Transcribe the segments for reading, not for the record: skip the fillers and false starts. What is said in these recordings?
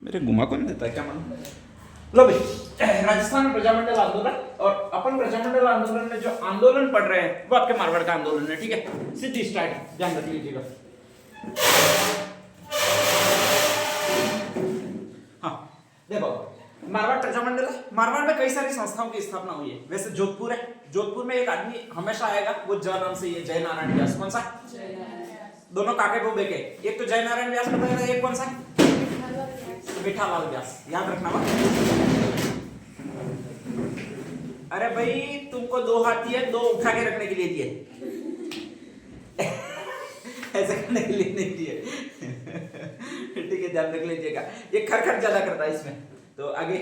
मेरे घुमा कौन देता है क्या मालूम। लो भाई, राजस्थान में प्रजामंडल आंदोलन और अपन प्रजामंडल आंदोलन में जो आंदोलन पढ़ रहे हैं वो आपके मारवाड़ का आंदोलन है, ठीक है। सीधी स्टार्ट, ध्यान रख लीजिएगा। हाँ देखो, मारवाड़ प्रजामंडल है। मारवाड़ में कई सारी संस्थाओं की स्थापना हुई है। वैसे जोधपुर है, जोधपुर में एक आदमी हमेशा आएगा, वो जय नाम से, ये जय नारायण व्यास। कौन सा? दोनों काके को बेके, एक तो जय नारायण व्यास बताया, एक कौन सा? मीठालाल व्यास। याद रखना बात। अरे भाई, तुमको दो हाथ दिए, दो उठा के रखने के लिए दिए, ऐसे करने के लिए नहीं दिए। ठीक है, ध्यान रख लीजिएगा। ये खरखर ज्यादा करता है इसमें, तो आगे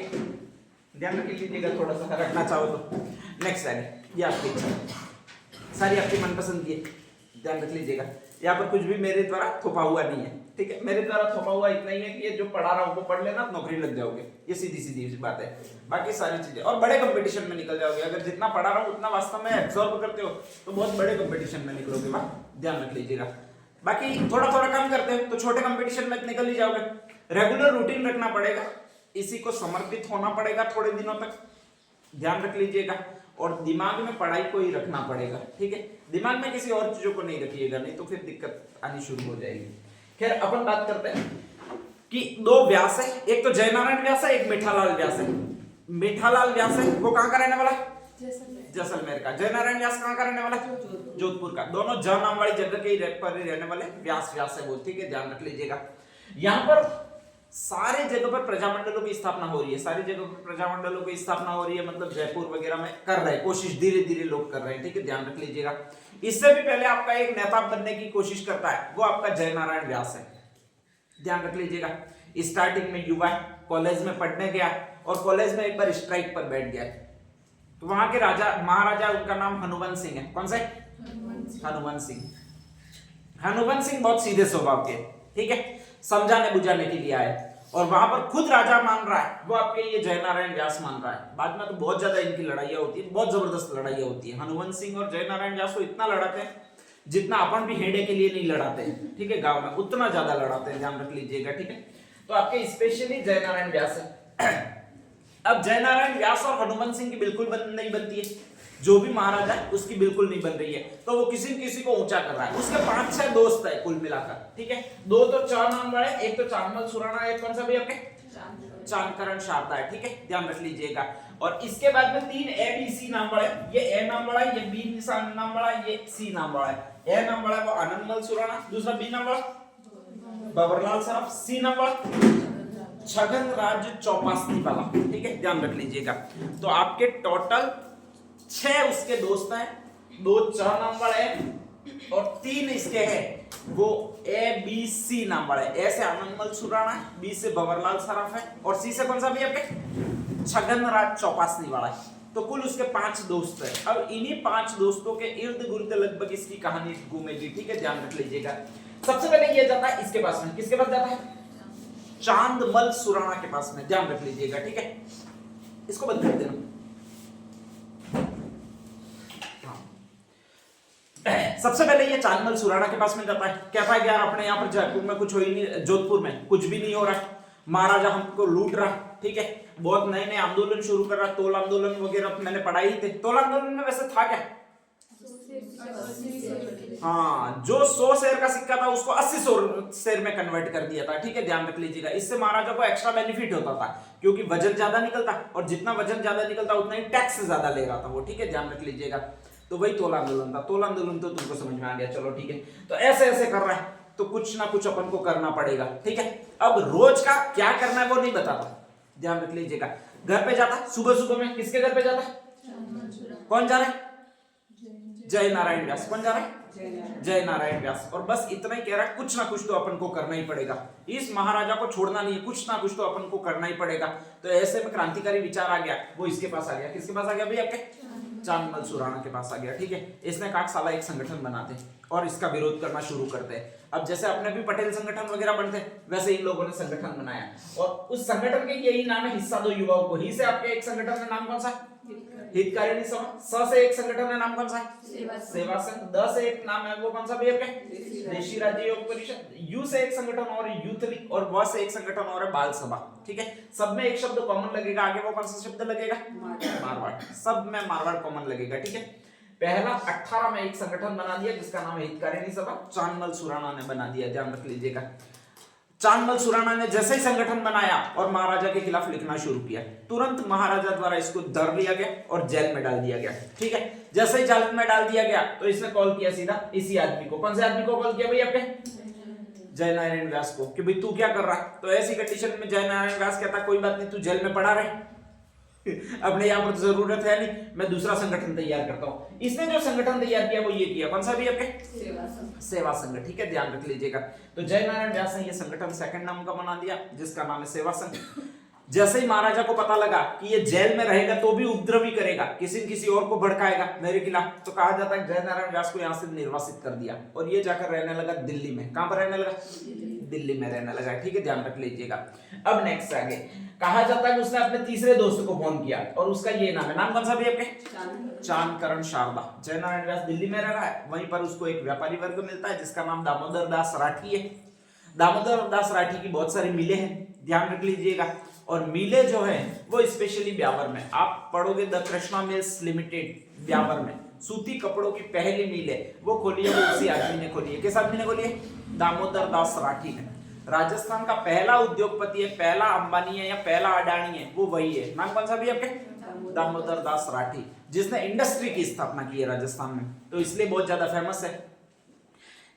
ध्यान रख लीजिएगा, थोड़ा सा रखना चाहो तो। नेक्स्ट आगे, ये आपकी सारी आपकी मनपसंद की, ध्यान रख लीजिएगा। यहाँ पर कुछ भी मेरे द्वारा थोपा हुआ नहीं है, ठीक है। मेरे द्वारा थोपा हुआ इतना ही है कि ये जो पढ़ा रहा हूँ वो पढ़ लेना, नौकरी लग जाओगे, ये सीधी सीधी बात है। बाकी सारी चीजें और बड़े कंपटीशन में निकल जाओगे। अगर जितना पढ़ा रहा हूँ उतना वास्तव में एब्जॉर्ब करते हो तो बहुत बड़े कंपटीशन में निकलोगे, वाह, ध्यान रख लीजिएगा। बाकी थोड़ा थोड़ा कम करते हो तो छोटे कंपटीशन में निकल ही जाओगे। रेगुलर रूटीन रखना पड़ेगा, इसी को समर्पित होना पड़ेगा थोड़े दिनों तक, ध्यान रख लीजिएगा। और दिमाग में पढ़ाई को ही रखना पड़ेगा, ठीक है। दिमाग में किसी और चीजों को नहीं रखिएगा, नहीं तो फिर दिक्कत आनी शुरू हो जाएगी। खैर, अपन बात करते हैं कि दो व्यास है, एक तो जय नारायण व्यास है, एक मीठालाल व्यास है। मीठालाल व्यास है वो कहाँ का रहने वाला? जैसलमेर का। जय नारायण व्यास कहाँ का रहने वाला? जोधपुर का। दोनों ज नाम वाली जगह के पर रहने वाले व्यास व्यास है वो, ठीक है, ध्यान रख लीजिएगा। यहाँ पर सारे जगह पर प्रजामंडलों की स्थापना हो रही है, सारी जगह पर प्रजामंडलों की स्थापना हो रही है, मतलब जयपुर वगैरह में कर रहे हैं, कोशिश धीरे धीरे लोग कर रहे हैं, ठीक है, ध्यान रख लीजिएगा। इससे भी पहले आपका एक नेता बनने की कोशिश करता है, वो आपका जय नारायण व्यास है, ध्यान रख लीजिएगा। स्टार्टिंग में युवा कॉलेज में पढ़ने गया और कॉलेज में एक बार स्ट्राइक पर बैठ गया, तो वहां के राजा महाराजा, उनका नाम हनुवंत सिंह है। कौन सा? हनुवंत सिंह। हनुवंत सिंह बहुत सीधे स्वभाव के, ठीक है, समझाने बुझाने के लिए आए और वहां पर खुद राजा मान रहा है वो आपके ये जय नारायण व्यास मान रहा है। बाद में तो बहुत ज्यादा इनकी लड़ाइयां होती है, बहुत जबरदस्त लड़ाइयां होती है। हनुवंत सिंह और जय नारायण व्यास को इतना लड़ाते हैं जितना अपन भी हेडे के लिए नहीं लड़ाते हैं, ठीक है, गांव में उतना ज्यादा लड़ाते हैं, ध्यान रख लीजिएगा, ठीक है। तो आपके स्पेशली जय नारायण व्यास है। अब जय नारायण व्यास और हनुवंत सिंह की बिल्कुल नहीं बनती है, जो भी महाराजा है उसकी बिल्कुल नहीं बन रही है, तो वो किसी न किसी को ऊंचा कर रहा है। उसके 5-6 दोस्त है कुल मिलाकर, ठीक है। दो तो चार नाम वाले, एक तो चांदमल सुराणा, एक कौन सा भी आपके? चांदकरण शारदा है, ठीक है, ध्यान रख लीजिएगा। और इसके बाद में 3 ए बी सी नाम वाले, ये ए नाम वाला है, ये बी निशान नाम वाला है, ये सी नाम वाला है। ए नाम वाला है वो आनंदमल सुराणा, दूसरा बी नाम वाला बबरलाल सराफ, सी नाम वाला छगन राज चौपासी वाला, ठीक है, ध्यान रख लीजिएगा। तो आपके टोटल 6 उसके दोस्त हैं, 2 चार नाम वाले हैं और 3 इसके हैं वो ए बी सी नाम वाले। ए से आनंदमल सुराणा है, बी से बबरलाल सराफ है और सी से कौन सा भी आपके? छगन राज चौपासी वाला है। तो कुल उसके 5 दोस्त हैं। अब इन्हीं 5 दोस्तों के इर्द गिर्द लगभग इसकी कहानी घूमेगी, ठीक है, ध्यान रख लीजिएगा। सबसे पहले ये जाता है इसके पास में, किसके पास जाता है? चांदमल सुराणा के पास में, ध्यान रख लीजिएगा, ठीक है। इसको बंद कर देना। सबसे पहले ये चांदमल सुराणा के पास में जाता है, कहता है कि यार अपने यहाँ पर जयपुर में कुछ हो ही नहीं, जोधपुर में कुछ भी नहीं हो रहा, महाराजा हमको लूट रहा, ठीक है, बहुत नए नए आंदोलन शुरू कर रहा, तोल आंदोलन वगैरह मैंने पढ़ाई थे। तोल आंदोलन में वैसे था क्या? हाँ, जो 100 शेर का सिक्का था उसको 80 शेर में कन्वर्ट कर दिया था, ठीक है, ध्यान रख लीजिएगा। इससे महाराजा को एक्स्ट्रा बेनिफिट होता था क्योंकि वजन ज्यादा निकलता और जितना वजन ज्यादा निकलता उतना ही टैक्स ज्यादा ले रहा था वो, ठीक है, ध्यान रख लीजिएगा। तो वही तोल आंदोलन था। तोल आंदोलन तो तुमको समझ में आ गया, चलो ठीक है। तो ऐसे ऐसे कर रहा है तो कुछ ना कुछ अपन को करना पड़ेगा, ठीक है। अब रोज का क्या करना है वो नहीं बताता, ध्यान रख लीजिएगा। घर पे जाता, सुबह सुबह में किसके घर पे जाता है? कौन जा रहा है? जय नारायण व्यास। कौन जा रहा है? जय नारायण व्यास। और बस इतना ही कह रहा है, कुछ ना कुछ तो अपन को करना ही पड़ेगा, इस महाराजा को छोड़ना नहीं है, कुछ ना कुछ तो अपन को करना ही पड़ेगा। तो ऐसे में क्रांतिकारी विचार आ गया, वो इसके पास आ गया। किसके पास आ गया भाई? आपके चांदमल सुराणा के पास आ गया, ठीक है। इसने कहा साला एक संगठन बनाते और इसका विरोध करना शुरू करते हैं। अब जैसे अपने भी पटेल संगठन वगैरह बनते हैं, वैसे इन लोगों ने संगठन बनाया और उस संगठन के यही नाम है हिस्सा दो युवाओं को। ही से आपके एक संगठन का नाम कौन सा? हितकारिणी सभा। स से एक संगठन का नाम कौन सा है? सेवा संघ। द से एक नाम है वो कौन सा भी आपके? देशी राज्य योग परिषद। यू से एक संगठन और यूथ लीग, और व से एक संगठन और है बाल सभा। ठीक है, सब में एक शब्द कॉमन लगेगा, आगे वो कौन सा शब्द लगेगा? मारवाड़। सब में मारवाड़ कॉमन लगेगा। ठीक है, पहला 18 में एक संगठन बना दिया जिसका नाम है हितकारिणी सभा, चांदमल सुराणा ने बना दिया, ध्यान रख लीजिएगा। चांदमल सुराणा ने जैसे ही संगठन बनाया और महाराजा के खिलाफ लिखना शुरू किया, तुरंत महाराजा द्वारा इसको धर लिया गया और जेल में डाल दिया गया। ठीक है, जैसे ही जेल में डाल दिया गया तो इसने कॉल किया सीधा इसी आदमी को। कौन से आदमी को कॉल किया भाई? आपके जय नारायण व्यास को, कि भाई तू क्या कर रहा है? तो ऐसी कंडीशन में जय नारायण व्यास कहता कोई बात नहीं, तू जेल में पड़ा रहे, अपने यहाँ पर जरूरत है नहीं, मैं दूसरा संगठन तैयार करता हूँ। इसने जो संगठन तैयार किया वो ये किया, कौन सा भी आपके? सेवा संघ। ठीक है, ध्यान रख लीजिएगा। तो जय नारायण व्यास ने ये संगठन सेकंड नाम का बना दिया जिसका नाम है सेवा संघ। जैसे ही महाराजा को पता लगा कि ये जेल में रहेगा तो भी उपद्रवी करेगा, किसी न किसी और को भड़काएगा मेरे खिलाफ, तो कहा जाता है जय नारायण व्यास को यहाँ से निर्वासित कर दिया और ये जाकर रहने लगा दिल्ली में। कहां पर रहने लगा? दिल्ली में रहने लगा। ठीक है, ध्यान रख लीजिएगा। अब नेक्स्ट आगे कहा जाता है कि उसने अपने तीसरे दोस्त को फोन किया और उसका ये नाम है, नाम कौन सा भी आपके? चांदकरण शारदा। जय नारायण व्यास दिल्ली में रह रहा है, वहीं पर उसको एक व्यापारी वर्ग मिलता है जिसका नाम दामोदर दास राठी है। दामोदर दास राठी की बहुत सारी मिलें हैं, ध्यान रख लीजिएगा। और मिले जो है वो स्पेशली ब्यावर में आप पढ़ोगे, the Krishna mills limited Beawar में सूती कपड़ों की पहली मिल है वो खोली है, वो उसी आदमी ने खोली है। किस आदमी ने खोली है? दामोदर दास राठी ने। राजस्थान का पहला उद्योगपति है, पहला अंबानी है या पहला अडानी है, वो वही है। नाम कौन सा भी आपके? दामोदर दास राठी, जिसने इंडस्ट्री की स्थापना की है राजस्थान में, तो इसलिए बहुत ज्यादा फेमस है।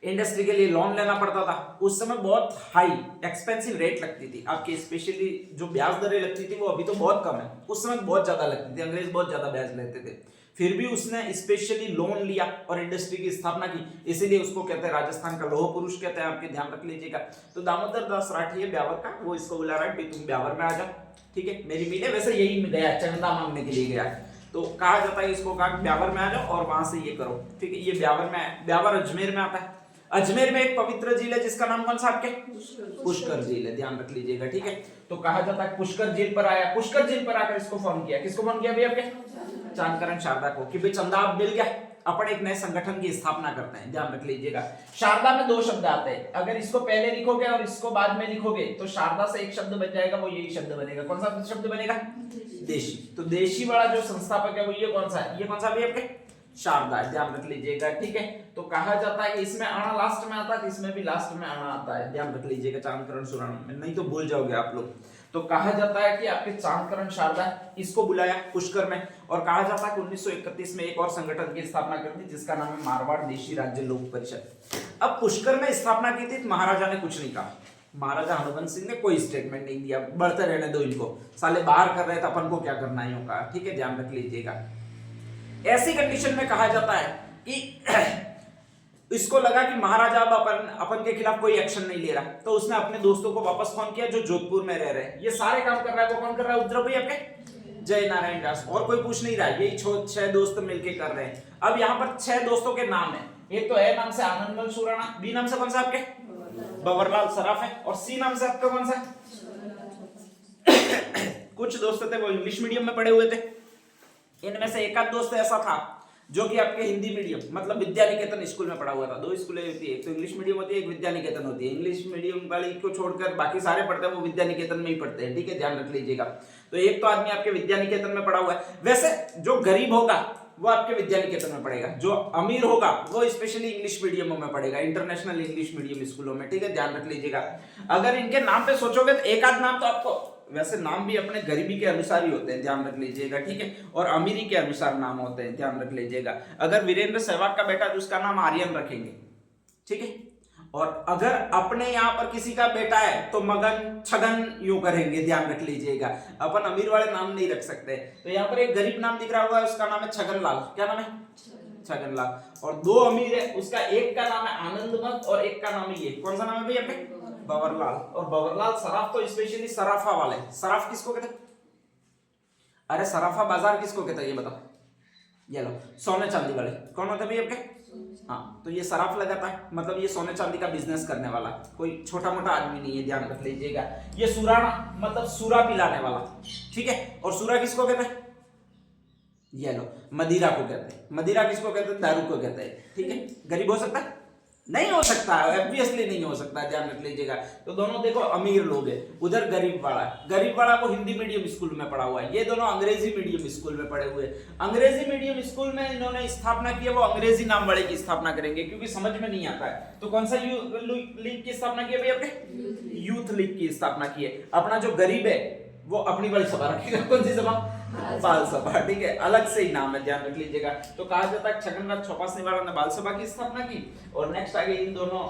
इंडस्ट्री के लिए लोन लेना पड़ता था उस समय, बहुत हाई एक्सपेंसिव रेट लगती थी आपकी, स्पेशली जो ब्याज दरें लगती थी वो अभी तो बहुत कम है, उस समय बहुत ज्यादा लगती थी, अंग्रेज बहुत ज्यादा ब्याज लेते थे। फिर भी उसने स्पेशली लोन लिया और इंडस्ट्री की स्थापना की, इसीलिए उसको कहते हैं राजस्थान का लौह पुरुष कहते हैं, आपके ध्यान रख लीजिएगा। तो दामोदर दास राठी है ब्यावर का, वो इसको बुला रहा है तुम ब्यावर में आ जाओ। ठीक है, मेरी मिले वैसे यही गया, चंदा मांगने के लिए गया, तो कहा जाता है इसको कहा ब्यावर में आ जाओ और वहां से ये करो। ठीक है, ये ब्यावर में, ब्यावर अजमेर में आता है। अजमेर में एक पवित्र झील है जिसका नाम कौन सा आपके? पुष्कर झील है, ध्यान रख लीजिएगा। ठीक है, तो कहा जाता है पुष्कर झील पर आया, पुष्कर झील पर आकर इसको फोन किया, किसको फोन किया भाई? आपके चांदकरण शारदा को, कि भाई चंदा अब मिल गया, अपन एक नए संगठन की स्थापना करते हैं। ध्यान रख लीजिएगा, शारदा में दो शब्द आते हैं, अगर इसको पहले लिखोगे और इसको बाद में लिखोगे तो शारदा से एक शब्द बन जाएगा, वो यही शब्द बनेगा। कौन सा शब्द बनेगा? देशी। तो देशी वाला जो संस्थापक है वो ये कौन सा है? ये कौन सा भी आपके? शारदा, ध्यान रख लीजिएगा। ठीक है, तो कहा जाता है कि इसमें अणा लास्ट में आता है, इसमें भी लास्ट में अणा आता है, ध्यान रख लीजिएगा। चांदकरण सुराणा में, नहीं तो भूल जाओगे आप लोग। तो कहा जाता है कि आपके चांदकरण शारदा इसको बुलाया पुष्कर में, और कहा जाता है कि 1931 में एक और संगठन की स्थापना कर दी जिसका नाम है मारवाड़ देशी राज्य लोक परिषद। अब पुष्कर में स्थापना की थी, महाराजा ने कुछ नहीं कहा, महाराजा हनुमंत सिंह ने कोई स्टेटमेंट नहीं दिया, बढ़ते रहने दो इनको, साले बाहर कर रहे थे, अपन को क्या करना है, यूं कहा। ठीक है, ध्यान रख लीजिएगा। ऐसी कंडीशन में कहा जाता है कि इसको लगा कि महाराजा अब अपन के खिलाफ कोई एक्शन नहीं ले रहा, तो उसने अपने दोस्तों को वापस फोन किया जो जोधपुर में रह रहे हैं। ये सारे काम कर रहा है, वो कौन कर रहा है? उपद्रव भाई आपके जय नारायण व्यास, और कोई पूछ नहीं रहा, यही 6 दोस्त मिलके कर रहे हैं। अब यहाँ पर 6 दोस्तों के नाम है, एक तो ए नाम से आनंदमल सुराणा, बी नाम से कौन सा आपके? बवरलाल सराफ है, और सी नाम से आपका कौन सा? कुछ दोस्त थे वो इंग्लिश मीडियम में पढ़े हुए थे, इनमें से एक आध दोस्त ऐसा था जो कि आपके हिंदी मीडियम मतलब विद्या निकेतन स्कूल में पढ़ा हुआ था। दो स्कूलें होती है, एक तो इंग्लिश मीडियम होती है, एक विद्या निकेतन होती है। इंग्लिश मीडियम वाली को छोड़कर बाकी सारे पढ़ते हैं वो विद्या निकेतन में ही पढ़ते हैं। ठीक है, ध्यान रख लीजिएगा। तो एक तो आदमी आपके विद्या निकेतन में पढ़ा हुआ है। वैसे जो गरीब होगा वो आपके विद्या निकेतन में पढ़ेगा, जो अमीर होगा वो स्पेशली इंग्लिश मीडियम में पढ़ेगा, इंटरनेशनल इंग्लिश मीडियम स्कूलों में। ठीक है, ध्यान रख लीजिएगा। अगर इनके नाम पे सोचोगे तो एक आध नाम तो आपको, वैसे नाम भी अपने गरीबी के अनुसार ही होते हैं, ध्यान रख लीजिएगा। ठीक है, और अमीरी के अनुसार नाम होते हैं, ध्यान रख लीजिएगा। अगर वीरेंद्र सहवाग का बेटा तो उसका नाम आर्यन रखेंगे। ठीक है, और अगर अपने यहाँ पर किसी का बेटा है तो मगन छगन यूं करेंगे, ध्यान रख लीजिएगा। अपन अमीर वाले नाम नहीं रख सकते। तो यहाँ पर एक गरीब नाम दिख रहा होगा, उसका नाम है छगनलाल। क्या नाम है? छगनलाल। और दो अमीर है, उसका एक का नाम है आनंदमत और एक का नाम है ये, कौन सा नाम है भैया पे? बवरलाल। और बवरलाल सराफ तो स्पेशली सराफा वाले। सराफ किसको कहते हैं? अरे सराफा बाजार किसको कहते हैं ये बताओ? ये लो सोने चांदी वाले कौन होते भाई आपके? हाँ, तो ये सराफ लगाता है, मतलब ये सोने चांदी का बिजनेस करने वाला, कोई छोटा मोटा आदमी नहीं है, ध्यान रख लीजिएगा। ये सुराना मतलब सूरा पिलाने वाला, ठीक है। और सूरा किसको कहते हैं? ये लो मदिरा को कहते हैं। मदिरा किसको कहते हैं? दारू को कहते हैं, ठीक है। गरीब हो सकता है? नहीं हो सकता, ऑब्वियसली नहीं हो सकता, ध्यान रख लीजिएगा। तो दोनों देखो अमीर लोग हैं, उधर गरीब वाला को हिंदी मीडियम स्कूल में पढ़ा हुआ है, ये दोनों अंग्रेजी मीडियम स्कूल में पढ़े हुए। अंग्रेजी मीडियम स्कूल में इन्होंने स्थापना की है, वो अंग्रेजी नाम वाले की स्थापना करेंगे क्योंकि समझ में नहीं आता है। तो कौन सा लीग की स्थापना की है भाई आपने? यूथ लीग की स्थापना की है। अपना जो गरीब है वो अपनी वाली सभा रखेगा, कौन सी सभा? बाल सभा, ठीक है, अलग से ही नाम है, ध्यान रख लीजिएगा। तो कहा जाता है छगनराज छोपासनी वाला ने बाल सभा की स्थापना की और नेक्स्ट आगे इन दोनों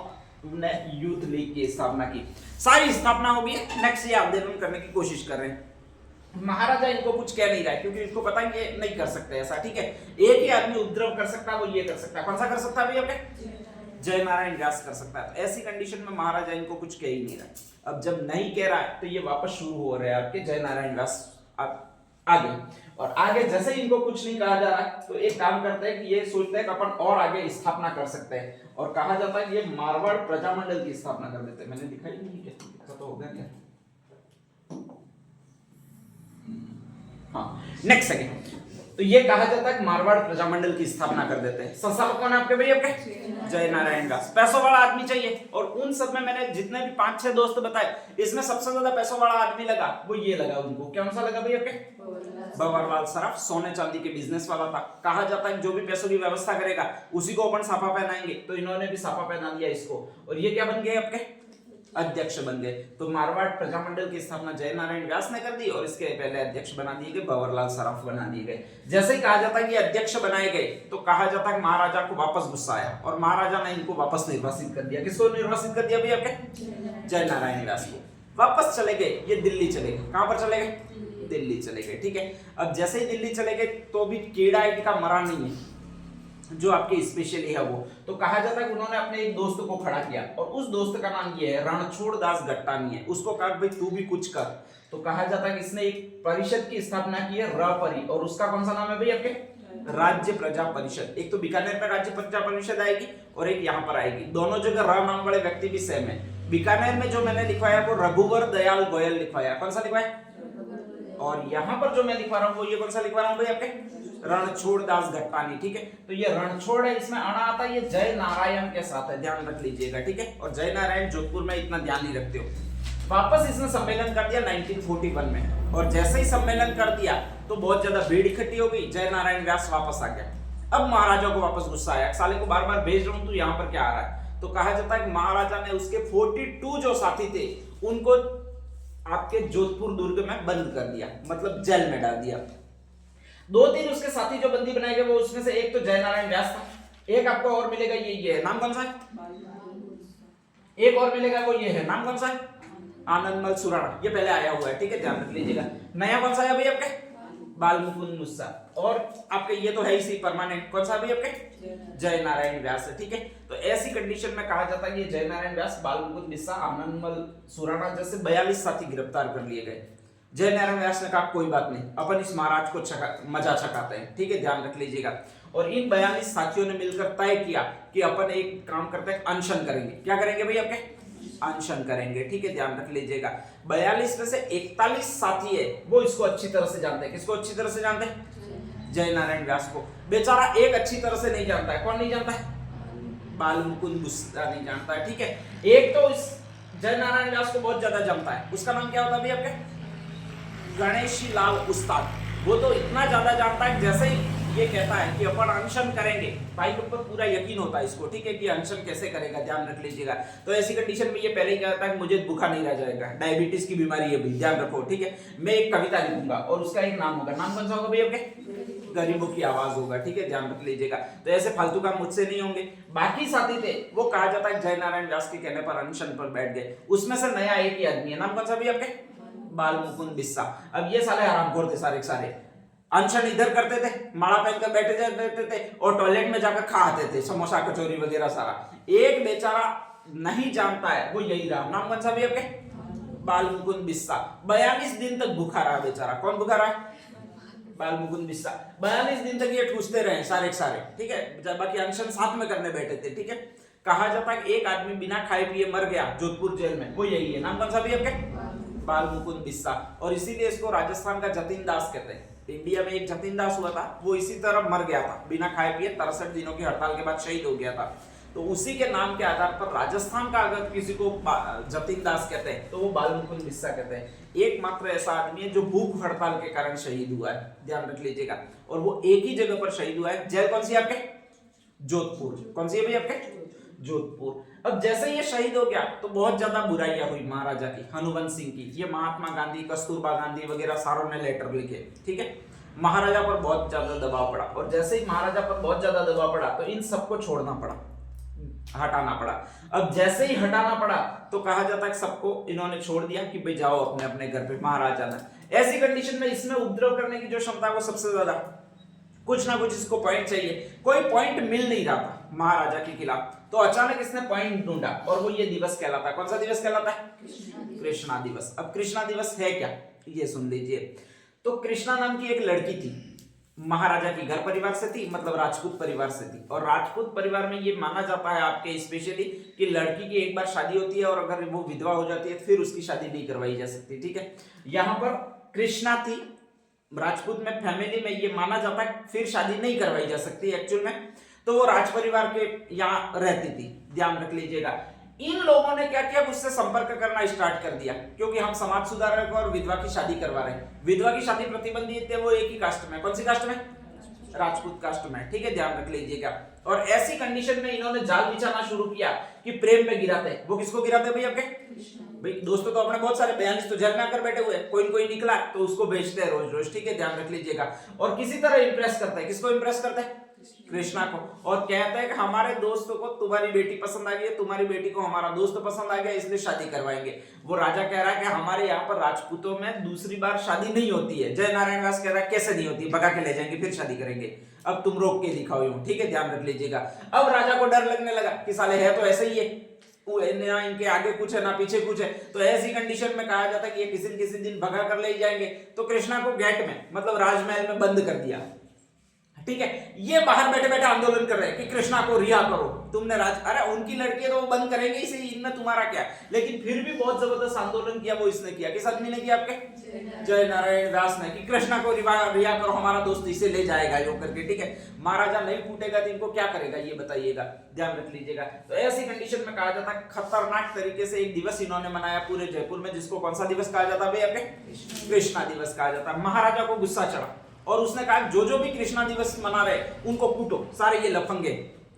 ने यूथ लीग की स्थापना की। सारी स्थापना हो गई है। नेक्स्ट ये आंदोलन करने की कोशिश कर रहे हैं। महाराजा इनको कुछ कह नहीं रहा है क्योंकि इनको पता है ये नहीं कर सकते ऐसा, ठीक है। एक ही आदमी उपद्रव कर सकता है, वो ये कर सकता है। कौन सा कर सकता है भैया? जय नारायण व्यास कर सकता है। तो ऐसी कंडीशन में महाराजा इनको कुछ कह ही नहीं रहा। अब जब नहीं कह रहा है तो ये वापस शुरू हो रहे हैं आपके जय नारायण व्यास आगे। और आगे जैसे ही इनको कुछ नहीं कहा जा रहा है तो एक काम करते हैं कि ये सोचते हैं कि अपन और आगे स्थापना कर सकते हैं, और कहा जाता है कि ये मारवाड़ प्रजामंडल की स्थापना कर देते हैं। मैंने दिखाई नहीं क्या तो हो गया क्या? हाँ, नेक्स्ट सेकंड। तो ये कहा जाता है कि मारवाड़ प्रजामंडल की स्थापना कर देते हैं। संस्थापक कौन है आपके भैया? जय नारायण व्यास। पैसों वाला आदमी चाहिए, और उन सब में मैंने जितने भी 5-6 दोस्त बताए, इसमें सबसे ज्यादा पैसों वाला आदमी लगा वो ये लगा उनको। कौन सा लगा भैया आपके? बंवरलाल सराफ। सोने चांदी के बिजनेस वाला था। कहा जाता है जो भी पैसों की व्यवस्था करेगा उसी को अपन साफा पहनाएंगे, तो इन्होंने भी साफा पहना दिया इसको, और ये क्या बन गए आपके? अध्यक्ष बन गए। तो मारवाड़ प्रजामंडल की स्थापना जय नारायण व्यास ने कर दी, और इसके पहले अध्यक्ष बना दिए गए बंवरलाल सराफ बना दिए गए। जैसे ही कहा जाता है कि अध्यक्ष बनाए गए तो कहा जाता है महाराजा को वापस गुस्सा आया और महाराजा ने इनको वापस निर्वासित कर दिया। किसको निर्वासित कर दिया भैया आपके? जय नारायण व्यास को। वापस चले गए, ये दिल्ली चले गए। कहां पर चले गए? दिल्ली चले गए, ठीक है। अब जैसे ही दिल्ली चले गए तो भी कीड़ा का मरा नहीं है जो आपके स्पेशली है वो। तो कहा जाता है कि उन्होंने अपने एक दोस्त को खड़ा किया, और उस दोस्त का नाम ये है रणछोड़ दास गट्टानी है। उसको कहा भाई तू भी कुछ कर। तो कहा जाता है कि इसने एक परिषद की स्थापना की है रपरि, और उसका कौन सा नाम है भाई आपके? राज्य प्रजा परिषद। एक तो बीकानेर में राज्य प्रजा परिषद आएगी और एक यहाँ पर आएगी। दोनों जगह र नाम वाले व्यक्ति भी सेम है। बीकानेर में जो मैंने लिखवाया वो रघुवर दयाल गोयल लिखवाया। कौन सा लिखवाया? और यहाँ पर जो मैं लिखवा रहा हूँ वो ये कौन सा लिखवा रहा हूँ भाई आपके? रणछोड़ दास गट्टानी, ठीक है। तो ये रणछोड़ है, इसमें अणा आता है, ये जय नारायण के साथ है, ध्यान रख लीजिएगा, ठीक है। और जय नारायण जोधपुर में इतना ध्यान नहीं रखते हो। वापस इसने सम्मेलन कर दिया 1941 में, और जैसे ही सम्मेलन कर दिया तो बहुत ज्यादा भीड़ इकट्ठी हो गई। जय नारायण व्यास वापस आ गया। अब महाराजा को वापस गुस्सा आया, साले को बार बार भेज रहा हूं तू यहाँ पर क्या आ रहा है? तो कहा जाता है कि महाराजा ने उसके 42 जो साथी थे उनको आपके जोधपुर दुर्ग में बंद कर दिया, मतलब जेल में डाल दिया। 2-3 उसके साथी जो बंदी बनाए गए वो उसमें से एक तो जय नारायण व्यास था, एक आपको और मिलेगा ये नाम कौन सा है? एक और मिलेगा वो ये है, नाम कौन सा है? आनंदमल सुराणा। ये पहले आया हुआ है, ठीक है, ध्यान रख लीजिएगा। नया कौन सा है भाई आपके? बालमुकुंद मुस्सा। और आपके ये तो है ही परमानेंट, कौन सा भी आपके? जय नारायण व्यास है, ठीक है। तो ऐसी कंडीशन में कहा जाता है कि जय नारायण व्यास, बालमुकुंद मिश्रा, आनंदमल सुराणा जैसे 42 साथी गिरफ्तार कर लिए गए। जय नारायण व्यास ने कहा कोई बात नहीं, अपन इस महाराज को मजा छकाते हैं, ठीक है, ध्यान रख लीजिएगा। और इन 42 साथियों ने मिलकर तय किया कि अपन एक काम करते हैं, अनशन करेंगे। क्या करेंगे भाई आपके? अनशन करेंगे, ठीक है, ध्यान रख लीजिएगा। 42 में से 41 साथी है वो इसको अच्छी तरह से जानते हैं। किसको अच्छी तरह से जानते हैं? जय नारायण व्यास को। बेचारा एक अच्छी तरह से नहीं जानता है। कौन नहीं जानता है? बालमुकुंद मुस्सा नहीं जानता है, ठीक है। एक तो इस जय नारायण व्यास को बहुत ज्यादा जानता है, उसका नाम क्या होता है भाई आपके? गणेशी लाल उस्ताद। वो तो इतना ज्यादा जानता है, जैसे ही ये कहता है कि अपन अनशन करेंगे, भाई के ऊपर पूरा यकीन होता है इसको, ठीक है, कि अनशन कैसे करेगा, ध्यान रख लीजिएगा। तो ऐसी कंडीशन में ये पहले ही कहता है कि मुझे भूखा नहीं रह जाएगा, डायबिटीज की बीमारी है भाई, ध्यान रखो, ठीक है। मैं एक कविता लिखूंगा और उसका एक नाम होगा, नाम कौन सा होगा भाई आपके? गरीबों की आवाज होगा, ठीक है, ध्यान रख लीजिएगा। तो ऐसे फालतू काम मुझसे नहीं होंगे। बाकी साथी थे वो कहा जाता है जय नारायण व्यास के कहने पर अनशन पर बैठ गए। उसमें से नया एक ही आदमी है, नाम कौन सा भी आपके? बालमुकुंद बिस्सा। अब ये साले हरामखोर थे सारे के सारे। अनशन इधर करते थे, माला पहनकर बैठे जाते थे और टॉयलेट में जाकर खा आते थे समोसा कचौरी वगैरह सारा। एक बेचारा नहीं जानता है, वो यही रहा। नाम कौन सा भी आपके? बालमुकुंद बिस्सा। 42 दिन तक भूखा रहा बेचारा। कौन भूखा रहा? बाल मुकुंद बिस्सा 42 दिन तक ये ठूसते रहे सारे के सारे, ठीक है, बाकी अनशन साथ में करने बैठे थे, ठीक है। कहा जाता है कि एक आदमी बिना खाए पिए मर गया जोधपुर जेल में, वो यही है, नाम कौन सा भी आपके, बाल मुकुंद बिस्सा, और इसीलिए इसको राजस्थान का जतिन दास कहते हैं। इंडिया में एक जतिन दास हुआ था, वो इसी तरह मर गया था बिना खाए पिए, 63 दिनों की हड़ताल के बाद शहीद हो गया था। तो उसी के नाम के आधार पर राजस्थान का अगर किसी को जतिन दास कहते हैं तो वो बाल मुकुंद बिस्सा कहते हैं। एकमात्र ऐसा आदमी है जो भूख हड़ताल के कारण शहीद हुआ है, ध्यान रख लीजिएगा, और वो एक ही जगह पर शहीद हुआ है। जेल कौन सी है आपके, जोधपुर, कौन सी है भाई आपके, जोधपुर। अब जैसे ये शहीद हो गया तो बहुत ज्यादा बुराइयां हुई महाराजा की, हनुवंत सिंह की, ये महात्मा गांधी, कस्तूरबा गांधी वगैरह सारों ने लेटर लिखे, ठीक है। महाराजा पर बहुत ज्यादा दबाव पड़ा, और जैसे ही महाराजा पर बहुत ज्यादा दबाव पड़ा तो इन सबको छोड़ना पड़ा, हटाना पड़ा। अब जैसे ही हटाना पड़ा तो कहा जाता है सबको इन्होंने छोड़ दिया कि भाई जाओ अपने अपने घर पे, महाराजा ने। ऐसी कंडीशन में इसमें उपद्रव करने की जो क्षमता है वो सबसे ज्यादा, कुछ ना कुछ इसको पॉइंट चाहिए, कोई पॉइंट मिल नहीं रहा था महाराजा के खिलाफ, तो अचानक इसने पॉइंट ढूंढा, और वो ये दिवस कहलाता है, कौन सा दिवस कहलाता है, कृष्णा दिवस। अब कृष्णा दिवस है क्या, ये सुन लीजिए। तो कृष्णा नाम की एक लड़की थी, महाराजा की घर परिवार से थी, मतलब राजपूत परिवार से थी, और राजपूत परिवार में ये माना जाता है आपके स्पेशली कि लड़की की एक बार शादी होती है और अगर वो विधवा हो जाती है फिर उसकी शादी नहीं करवाई जा सकती, ठीक है। यहाँ पर कृष्णा थी, राजपूत में फैमिली में ये माना जाता है फिर शादी नहीं करवाई जा सकती एक्चुअल में, तो वो राज परिवार के यहाँ रहती थी, ध्यान रख लीजिएगा। इन लोगों ने क्या किया, उससे संपर्क करना स्टार्ट कर दिया, क्योंकि हम समाज सुधारक और विधवा की शादी करवा रहे हैं। विधवा की शादी प्रतिबंधित है, वो एक ही कास्ट में, कौन सी कास्ट में, राजपूत कास्ट में, ठीक है, ध्यान रख लीजिएगा। और ऐसी कंडीशन में इन्होंने जाल बिछाना शुरू किया कि प्रेम में गिराते हैं। वो किसको गिराते हैं भाई आपके, भाई दोस्तों तो अपने बहुत सारे 42 तो जेल में आकर बैठे हुए, कोई निकला तो उसको भेजते हैं रोज रोज, ठीक है, ध्यान रख लीजिएगा। और किसी तरह इंप्रेस करते हैं, किसको इंप्रेस करते हैं, कृष्णा को, और कहते हैं कि हमारे दोस्तों को तुम्हारी बेटी पसंद आ गई है, तुम्हारी बेटी को हमारा दोस्त पसंद आ गया, इसलिए शादी करवाएंगे। वो राजा कह रहा है कि हमारे यहाँ पर राजपूतों में दूसरी बार शादी नहीं होती है। जय नारायण दास कह रहा है कैसे नहीं होती, भगा के ले जाएंगे फिर शादी करेंगे, अब तुम रोक के दिखाओ यूं, ठीक है, ध्यान रख लीजिएगा। अब राजा को डर लगने लगा कि साले है तो ऐसे ही है, ना इनके आगे कुछ है ना पीछे कुछ है, तो ऐसी कंडीशन में कहा जाता है कि ये किसी न किसी दिन भगा कर ले जाएंगे। तो कृष्णा को गेट में, मतलब राजमहल में बंद कर दिया, ठीक है। ये बाहर बैठे बैठे आंदोलन कर रहे हैं कि कृष्णा को रिहा करो, तुमने अरे उनकी लड़की है तो वो बंद करेंगे इसे, इनमें तुम्हारा क्या। लेकिन फिर भी बहुत जबरदस्त आंदोलन किया वो इसने किया, किस आदमी ने किया आपके, जय नारायण दास ने, कि कृष्णा को रिहा करो, हमारा दोस्त इसे ले जाएगा यो करके, ठीक है। महाराजा नहीं फूटेगा तो इनको क्या करेगा ये बताइएगा, ध्यान रख लीजिएगा। तो ऐसी कंडीशन में कहा जाता है खतरनाक तरीके से एक दिवस इन्होंने मनाया पूरे जयपुर में, जिसको कौन सा दिवस कहा जाता है आपके, कृष्णा दिवस कहा जाता है। महाराजा को गुस्सा चढ़ा और उसने कहा जो भी कृष्णा दिवस मना रहे उनको कूटो, सारे ये लफंगे,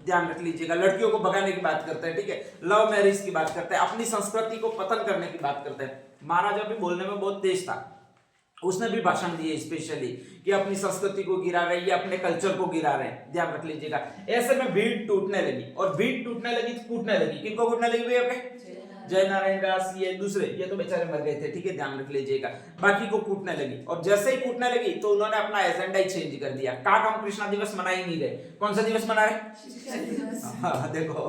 ध्यान रख लीजिएगा। लड़कियों को भगाने की बात करते हैं, ठीक है, लव मैरिज की बात करते हैं, अपनी संस्कृति को पतन करने की बात करते हैं। महाराजा भी बोलने में बहुत तेज था, उसने भी भाषण दिए स्पेशली कि अपनी संस्कृति को गिरा रहे, ये अपने कल्चर को गिरा रहे हैं, ध्यान रख लीजिएगा। ऐसे में भीड़ टूटने लगी, और भीड़ टूटने लगी तो कूटने लगी, किनको कूटने लगी भैया आपके, जय नारायण दास, ये दूसरे, ये तो बेचारे मर गए थे, ठीक है, ध्यान रख लीजिएगा। बाकी को कूटने लगी, और जैसे ही कूटने लगी तो उन्होंने अपना एजेंडा ही चेंज कर दिया। कहा हम कृष्णा दिवस मना ही नहीं रहे, कौन सा दिवस मना रहे, हाँ देखो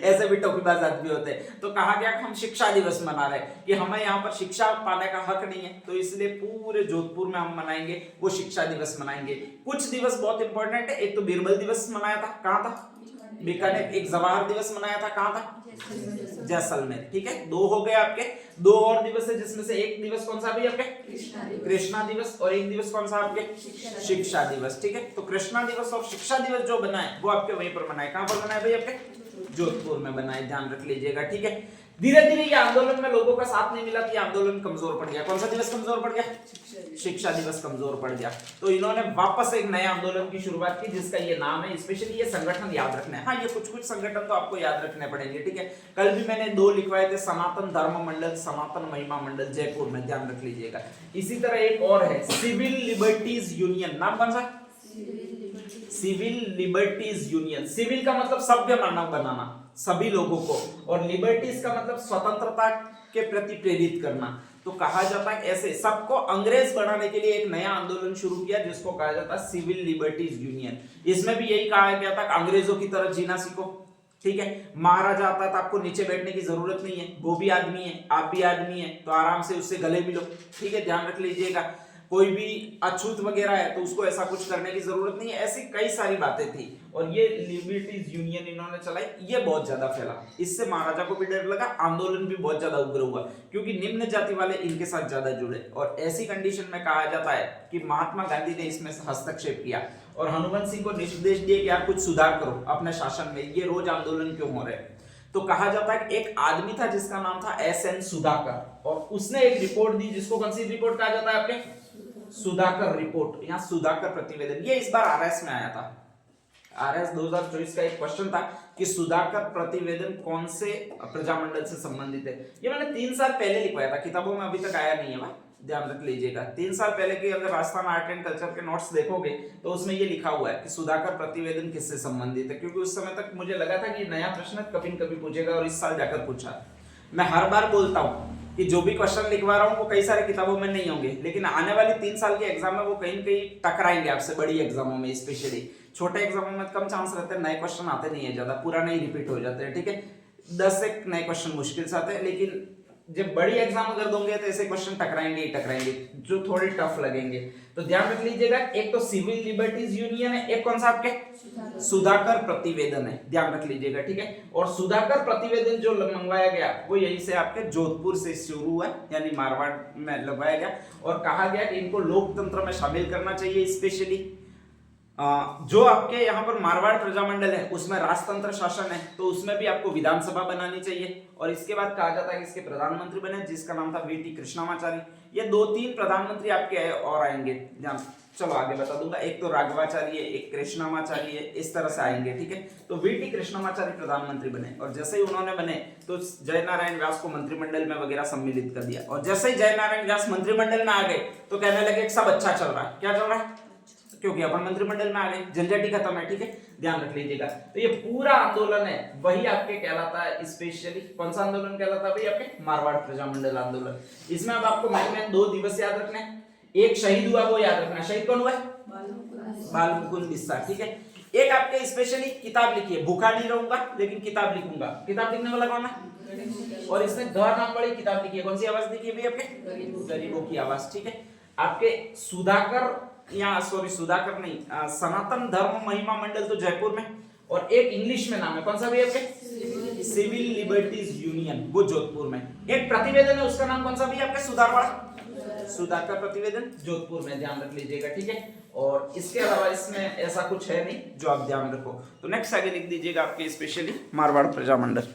ऐसे भी टोपीबाज आदमी होते हैं। तो कहा गया हम शिक्षा दिवस मना रहे कि हमें यहाँ पर शिक्षा पाने का हक नहीं है, तो इसलिए पूरे जोधपुर में हम मनाएंगे वो शिक्षा दिवस मनाएंगे। कुछ दिवस बहुत इंपॉर्टेंट है, एक तो बीरबल दिवस मनाया था, कहाँ था, बीकानेर। एक जवाहर दिवस मनाया था, कहाँ था, जैसलमेर, ठीक है। दो हो गए आपके, दो और दिवस है जिसमें से एक दिवस कौन सा भी आपके, कृष्णा दिवस, और एक दिवस कौन सा आपके, शिक्षा दिवस, ठीक है। तो कृष्णा दिवस और शिक्षा दिवस जो बनाए वो आपके वहीं पर बनाए, कहां पर बनाए भाई आपके, जोधपुर में बनाए, ध्यान रख लीजिएगा, ठीक है। धीरे धीरे ये आंदोलन में लोगों का साथ नहीं मिला, कि आंदोलन कमजोर पड़ गया। कौन सा दिवस कमजोर पड़ गया, शिक्षा दिवस कमजोर पड़ गया। तो इन्होंने वापस एक नए आंदोलन की शुरुआत की जिसका ये नाम है, स्पेशली ये संगठन याद रखना है, हाँ ये कुछ संगठन तो आपको याद रखने पड़ेंगे, ठीक है। कल भी मैंने दो लिखवाए थे, सनातन धर्म मंडल, सनातन महिमा मंडल, जयपुर में, ध्यान रख लीजिएगा। इसी तरह एक और है सिविल लिबर्टीज यूनियन, नाम कौन सा, सिविल लिबर्टीज यूनियन। सिविल का मतलब सभ्य मानव बनाना सभी लोगों को, और लिबर्टीज का मतलब स्वतंत्रता के प्रति प्रेरित करना। तो कहा जाता है ऐसे सबको अंग्रेज बनाने के लिए एक नया आंदोलन शुरू किया जिसको कहा जाता है सिविल लिबर्टीज यूनियन। इसमें भी यही कहा गया था कि अंग्रेजों की तरह जीना सीखो, ठीक है। महाराजा आता है तो आपको नीचे बैठने की जरूरत नहीं है, वो भी आदमी है, आप भी आदमी है, तो आराम से उससे गले मिलो, ठीक है, ध्यान रख लीजिएगा। कोई भी अछूत वगैरह है तो उसको ऐसा कुछ करने की जरूरत नहीं है, ऐसी कई सारी बातें थी। और ये लिबर्टीज यूनियन इन्होंने चलाई, ये बहुत ज्यादा फैला, इससे महाराजा को भी डर लगा, आंदोलन भी बहुत ज्यादा उग्र हुआ क्योंकि निम्न जाति वाले इनके साथ ज्यादा जुड़े। और ऐसी कंडीशन में कहा जाता है कि महात्मा गांधी ने इसमें हस्तक्षेप किया और हनुमंत सिंह को निर्देश दिए कि यार कुछ सुधार करो अपने शासन में, ये रोज आंदोलन क्यों हो रहे हैं। तो कहा जाता है कि एक आदमी था जिसका नाम था एस.एन. सुधाकर, और उसने एक रिपोर्ट दी जिसको कौन सी रिपोर्ट कहा जाता है आपके, सुधाकर रिपोर्ट, यहाँ सुधाकर प्रतिवेदन। ये इस बार आरएस में आया था, आरएस 2024 का एक क्वेश्चन था कि सुधाकर प्रतिवेदन कौन से प्रजामंडल से संबंधित है। ये मैंने 3 साल पहले लिखवाया था, किताबों में अभी तक आया नहीं है भाई, ध्यान रख लीजिएगा। 3 साल पहले के अगर राजस्थान आर्ट एंड कल्चर के नोट्स देखोगे तो उसमें ये लिखा हुआ है कि सुधाकर प्रतिवेदन किससे संबंधित है, क्योंकि उस समय तक मुझे लगा था कि नया प्रश्न कभी न कभी पूछेगा और इस साल जाकर पूछा। मैं हर बार बोलता हूँ कि जो भी क्वेश्चन लिखवा रहा हूँ वो कई सारे किताबों में नहीं होंगे, लेकिन आने वाली 3 साल के एग्जाम में वो कहीं न कहीं टकराएंगे आपसे, बड़ी एग्जामों में स्पेशली। छोटे एग्जामों में कम चांस रहते हैं, नए क्वेश्चन आते नहीं है ज्यादा, पुराने ही रिपीट हो जाते हैं, ठीक है। 10 से नए क्वेश्चन मुश्किल से आते हैं, लेकिन जब बड़ी एग्जाम अगर दोगे तो ऐसे क्वेश्चन टकराएंगे ही टकराएंगे जो थोड़े टफ लगेंगे। तो ध्यान रख लीजिएगा, एक तो सिविल लिबर्टीज यूनियन है, एक कौन सा आपके सुधाकर प्रतिवेदन है, ध्यान रख लीजिएगा, ठीक है। और सुधाकर प्रतिवेदन जो मंगवाया गया वो यहीं से आपके जोधपुर से शुरू हुआ, यानी मारवाड़ में लगवाया गया, और कहा गया कि इनको लोकतंत्र में शामिल करना चाहिए। स्पेशली जो आपके यहाँ पर मारवाड़ प्रजामंडल है उसमें राजतंत्र शासन है, तो उसमें भी आपको विधानसभा बनानी चाहिए। और इसके बाद कहा जाता है कि इसके प्रधानमंत्री बने जिसका नाम था वी.टी. कृष्णमाचारी। ये 2-3 प्रधानमंत्री आपके और आएंगे, ध्यान, चलो आगे बता दूंगा। एक तो राघवाचार्य, एक कृष्णमाचार्य, इस तरह से आएंगे, ठीक है। तो वी.टी. कृष्णमाचार्य प्रधानमंत्री बने, और जैसे ही उन्होंने बने तो जयनारायण व्यास को मंत्रिमंडल में वगैरह सम्मिलित कर दिया। और जैसे ही जयनारायण व्यास मंत्रिमंडल में आ गए तो कहने लगे सब अच्छा चल रहा है। क्या चल रहा है? क्योंकि अपन मंत्रिमंडल में आ गए, झंझट ही खत्म है, ठीक है, ध्यान रख लीजिएगा। तो ये पूरा आंदोलन है वही आपके कहलाता है, स्पेशली कौन सा आंदोलन कहलाता है भाई, आपके मारवाड़ प्रजामंडल आंदोलन। इसमें अब आपको माइंड में 2 दिवस याद रखने हैं, एक शहीद हुआ वो याद रखना। शहीद कौन हुआ है? बाल मुकुंद बिस्सा, ठीक है। एक आपके स्पेशली किताब लिखी है, भूखा नहीं रहूंगा लेकिन किताब लिखूंगा। किताब लिखने वाला कौन है? और इसने ग नाम वाली किताब लिखी है, कौन सी आवाज लिखी है भाई आपके? गरीबों की आवाज, ठीक है। आपके सुधाकर, या सॉरी सुधाकर नहीं, सनातन धर्म महिमा मंडल तो जयपुर में, और एक इंग्लिश में नाम है, कौन सा भी आपके? सिविल लिबर्टीज यूनियन, वो जोधपुर में। एक प्रतिवेदन है उसका नाम कौन सा भी आपके? सुधाकर प्रतिवेदन, जोधपुर में, ध्यान रख लीजिएगा, ठीक है। और इसके अलावा इसमें ऐसा कुछ है नहीं जो आप ध्यान रखो। तो नेक्स्ट आगे लिख दीजिएगा आपके स्पेशली मारवाड़ प्रजामंडल।